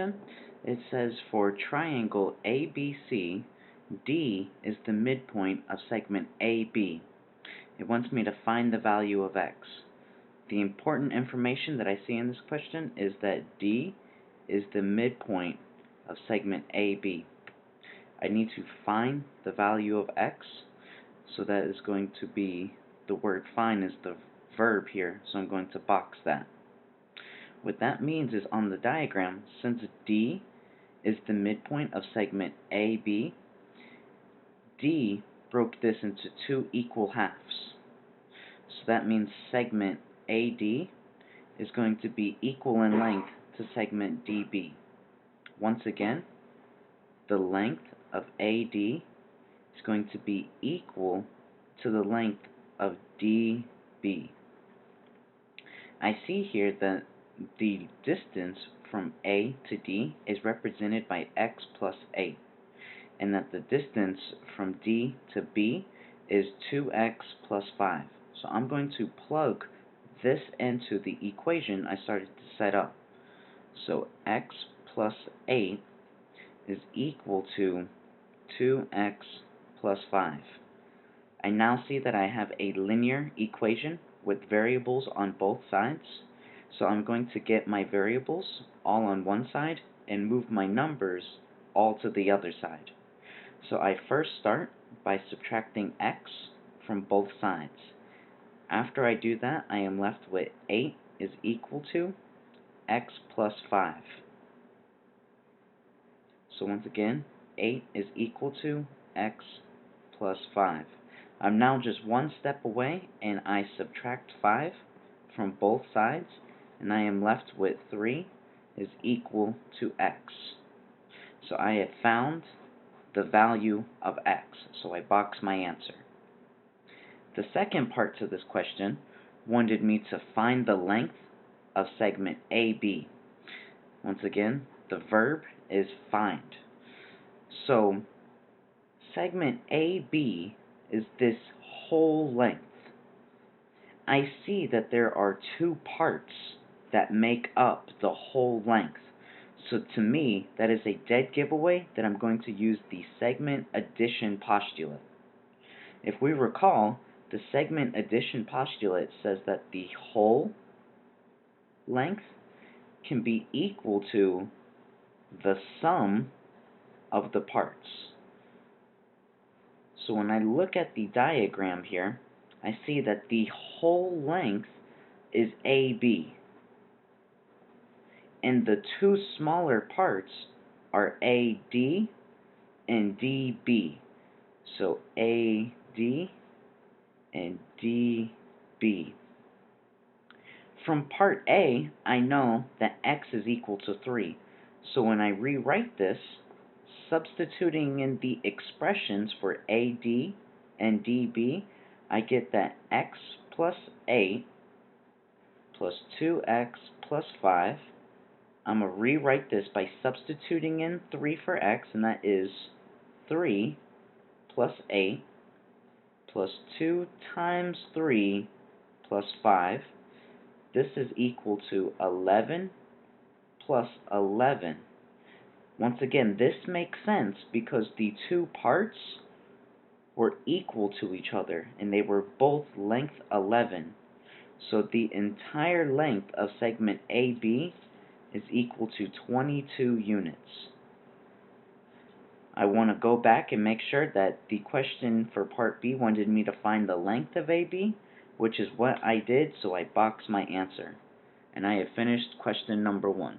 question. It says for triangle ABC, D is the midpoint of segment AB. It wants me to find the value of x. The important information that I see in this question is that D is the midpoint of segment AB. I need to find the value of x, so that is going to be, the word find is the verb here, so I'm going to box that. What that means is on the diagram, since D is the midpoint of segment AB, D broke this into two equal halves. So that means segment AD is going to be equal in length to segment DB. Once again, the length of AD is going to be equal to the length of DB. I see here that the distance from A to D is represented by x plus 8, and that the distance from D to B is 2x plus 5. So I'm going to plug this into the equation I started to set up. So x plus 8 is equal to 2x plus 5. I now see that I have a linear equation with variables on both sides. So I'm going to get my variables all on one side and move my numbers all to the other side. So I first start by subtracting x from both sides. After I do that, I am left with 8 is equal to x plus 5. So once again, 8 is equal to x plus 5. I'm now just one step away, and I subtract 5 from both sides, and I am left with 3 is equal to x. So I have found the value of x, so I box my answer. The second part to this question wanted me to find the length of segment AB. Once again, the verb is find. So segment AB is this whole length. I see that there are two parts that make up the whole length. So to me, that is a dead giveaway that I'm going to use the segment addition postulate. If we recall, the segment addition postulate says that the whole length can be equal to the sum of the parts. So when I look at the diagram here, I see that the whole length is AB, and the two smaller parts are AD and DB. So AD and DB. From part A, I know that x is equal to 3. So when I rewrite this, substituting in the expressions for AD and DB, I get that x plus 8 plus 2x plus 5. I'm going to rewrite this by substituting in 3 for x, and that is 3 plus 8 plus 2 times 3 plus 5. This is equal to 11 plus 11. Once again, this makes sense because the two parts were equal to each other, and they were both length 11. So the entire length of segment AB is equal to 22 units. I want to go back and make sure that the question for part B wanted me to find the length of AB, which is what I did, so I boxed my answer. And I have finished question number 1.